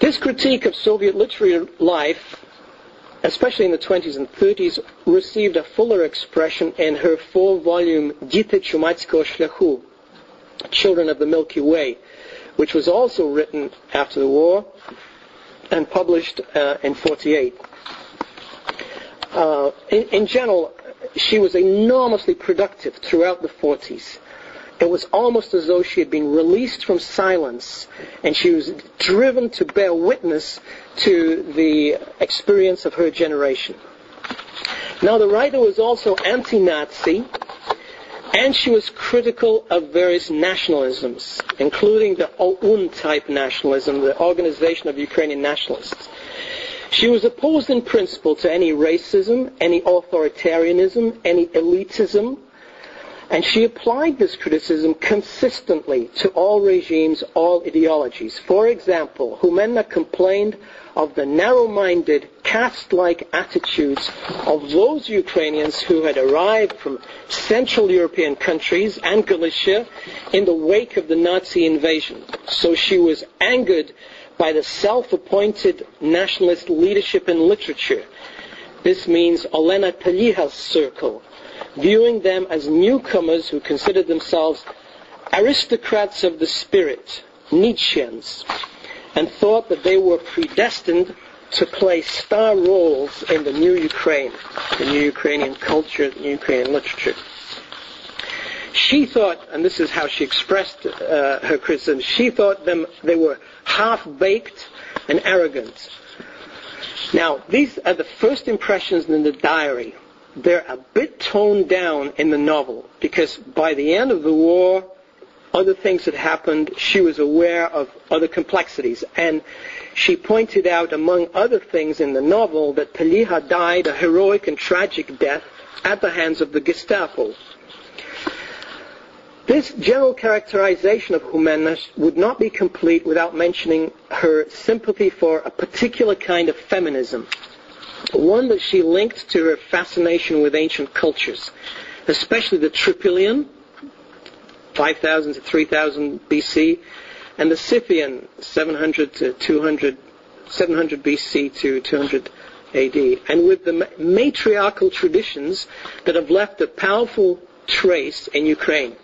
This critique of Soviet literary life, especially in the 20s and 30s, received a fuller expression in her 4-volume Діти Чумацького шляху, Children of the Milky Way, which was also written after the war and published in 1948. In general, she was enormously productive throughout the 40s. It was almost as though she had been released from silence, and she was driven to bear witness to the experience of her generation. Now, the writer was also anti-Nazi, and she was critical of various nationalisms, including the OUN-type nationalism, the Organization of Ukrainian Nationalists. She was opposed in principle to any racism, any authoritarianism, any elitism, and she applied this criticism consistently to all regimes, all ideologies. For example, Humenna complained of the narrow-minded, caste-like attitudes of those Ukrainians who had arrived from Central European countries and Galicia in the wake of the Nazi invasion. So she was angered by the self-appointed nationalist leadership in literature. This means Olena Taliha's circle, viewing them as newcomers who considered themselves aristocrats of the spirit, Nietzscheans, and thought that they were predestined to play star roles in the new Ukraine, the new Ukrainian culture, the new Ukrainian literature. She thought, and this is how she expressed her criticism, she thought they were half-baked and arrogant. Now, these are the first impressions in the diary. They're a bit toned down in the novel, because by the end of the war, other things had happened. She was aware of other complexities, and she pointed out, among other things in the novel, that Taliha died a heroic and tragic death at the hands of the Gestapo. This general characterization of Humenna would not be complete without mentioning her sympathy for a particular kind of feminism, one that she linked to her fascination with ancient cultures, especially the Tripolian, 5000 to 3000 BC, and the Scythian, 700 BC to 200 AD, and with the matriarchal traditions that have left a powerful trace in Ukraine.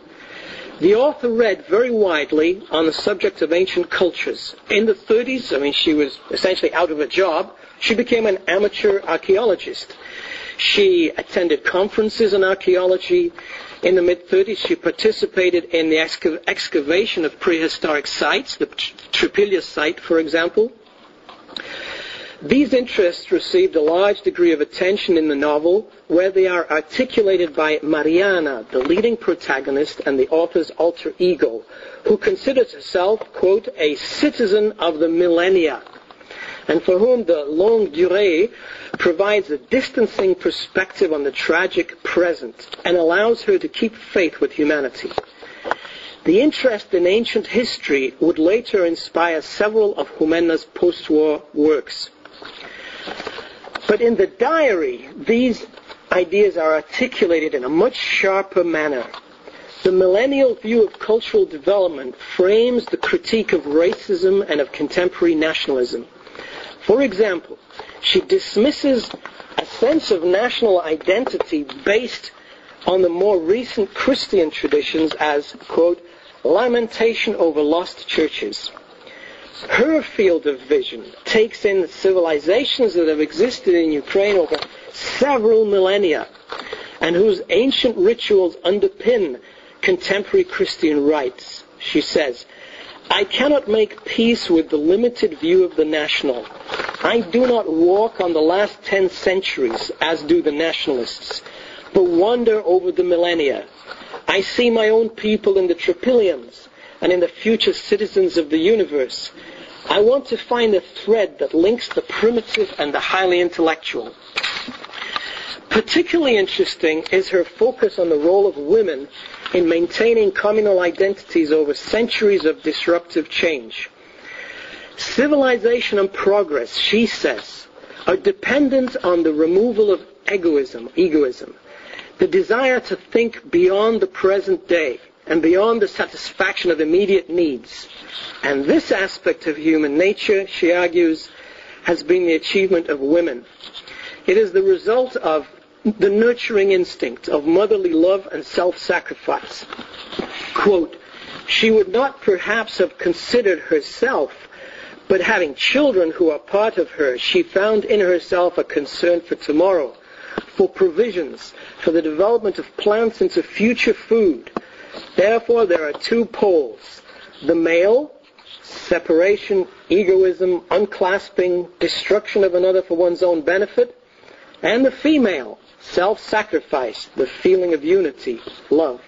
The author read very widely on the subject of ancient cultures. In the 30s, she was essentially out of a job. She became an amateur archaeologist. She attended conferences on archaeology. In the mid-30s, she participated in the excavation of prehistoric sites, the Tripilia site, for example. These interests received a large degree of attention in the novel, where they are articulated by Mariana, the leading protagonist and the author's alter ego, who considers herself, quote, a citizen of the millennia, and for whom the longue durée provides a distancing perspective on the tragic present and allows her to keep faith with humanity. The interest in ancient history would later inspire several of Humenna's post-war works. But in the diary, these ideas are articulated in a much sharper manner. The millennial view of cultural development frames the critique of racism and of contemporary nationalism. For example, she dismisses a sense of national identity based on the more recent Christian traditions as, quote, lamentation over lost churches. Her field of vision takes in the civilizations that have existed in Ukraine over several millennia and whose ancient rituals underpin contemporary Christian rites. She says, I cannot make peace with the limited view of the national. I do not walk on the last 10 centuries as do the nationalists, but wander over the millennia. I see my own people in the Tropilians and in the future citizens of the universe. I want to find a thread that links the primitive and the highly intellectual. Particularly interesting is her focus on the role of women in maintaining communal identities over centuries of disruptive change. Civilization and progress, she says, are dependent on the removal of egoism, the desire to think beyond the present day and beyond the satisfaction of immediate needs. And this aspect of human nature, she argues, has been the achievement of women. It is the result of the nurturing instinct of motherly love and self-sacrifice. Quote, she would not perhaps have considered herself, but having children who are part of her, she found in herself a concern for tomorrow, for provisions, for the development of plants into future food. Therefore, there are two poles. The male, separation, egoism, unclasping, destruction of another for one's own benefit, and the female, self-sacrifice, the feeling of unity, love.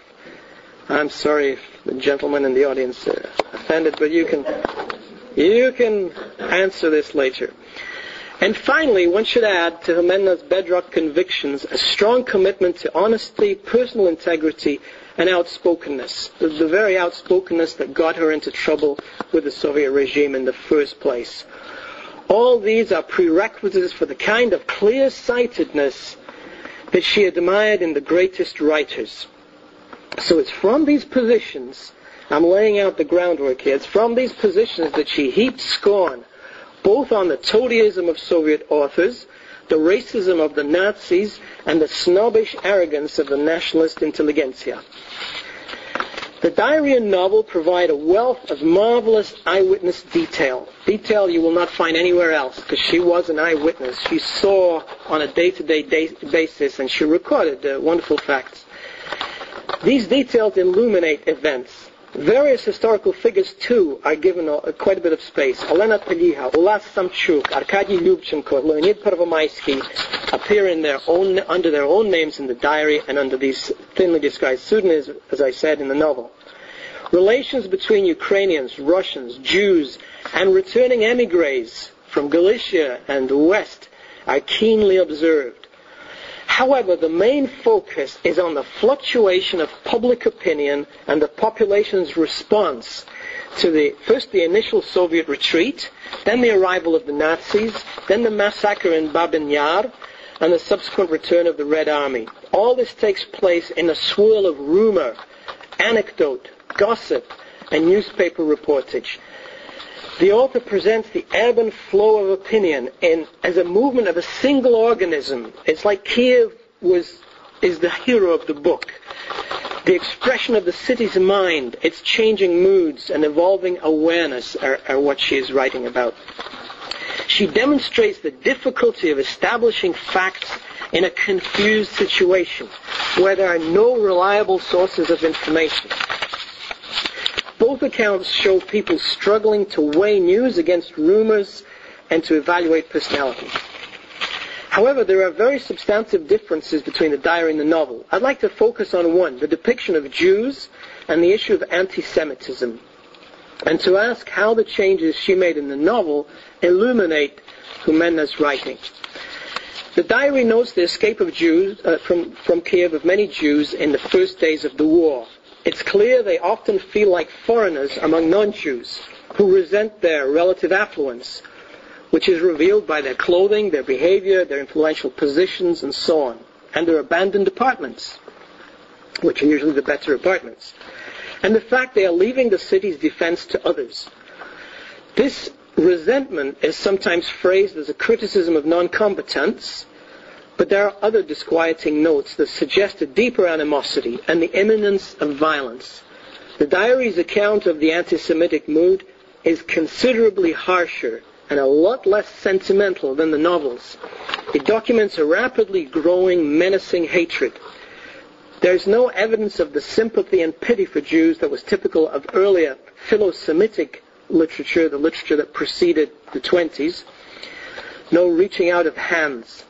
I'm sorry if the gentlemen in the audience are offended, but you can answer this later. And finally, one should add to Humenna's bedrock convictions a strong commitment to honesty, personal integrity, and outspokenness. The very outspokenness that got her into trouble with the Soviet regime in the first place. All these are prerequisites for the kind of clear-sightedness that she admired in the greatest writers. So it's from these positions, I'm laying out the groundwork here, it's from these positions that she heaped scorn, both on the toadyism of Soviet authors, the racism of the Nazis, and the snobbish arrogance of the nationalist intelligentsia. The diary and novel provide a wealth of marvelous eyewitness detail you will not find anywhere else, because she was an eyewitness. She saw on a day-to-day basis, and she recorded wonderful facts. These details illuminate events. Various historical figures, too, are given quite a bit of space. Olena Peliha, Ulas Samchuk, Arkady Lyubchenko, Leonid Pervomaisky appear under their own names in the diary and under these thinly disguised pseudonyms, as I said, in the novel. Relations between Ukrainians, Russians, Jews, and returning émigrés from Galicia and the West are keenly observed. However, the main focus is on the fluctuation of public opinion and the population's response to first the initial Soviet retreat, then the arrival of the Nazis, then the massacre in Babin Yar, and the subsequent return of the Red Army. All this takes place in a swirl of rumor, anecdote, gossip, and newspaper reportage. The author presents the ebb and flow of opinion as a movement of a single organism. It's like Kyiv is the hero of the book. The expression of the city's mind, its changing moods and evolving awareness are what she is writing about. She demonstrates the difficulty of establishing facts in a confused situation where there are no reliable sources of information. Both accounts show people struggling to weigh news against rumors and to evaluate personality. However, there are very substantive differences between the diary and the novel. I'd like to focus on one, the depiction of Jews and the issue of anti-Semitism, and to ask how the changes she made in the novel illuminate Humenna's writing. The diary notes the escape of Jews from Kyiv of many Jews in the first days of the war. It's clear they often feel like foreigners among non-Jews who resent their relative affluence, which is revealed by their clothing, their behavior, their influential positions, and so on, and their abandoned apartments, which are usually the better apartments, and the fact they are leaving the city's defense to others. This resentment is sometimes phrased as a criticism of non-combatants, but there are other disquieting notes that suggest a deeper animosity and the imminence of violence. The diary's account of the anti-Semitic mood is considerably harsher and a lot less sentimental than the novels. It documents a rapidly growing, menacing hatred. There's no evidence of the sympathy and pity for Jews that was typical of earlier philo-Semitic literature, the literature that preceded the 20s. No reaching out of hands.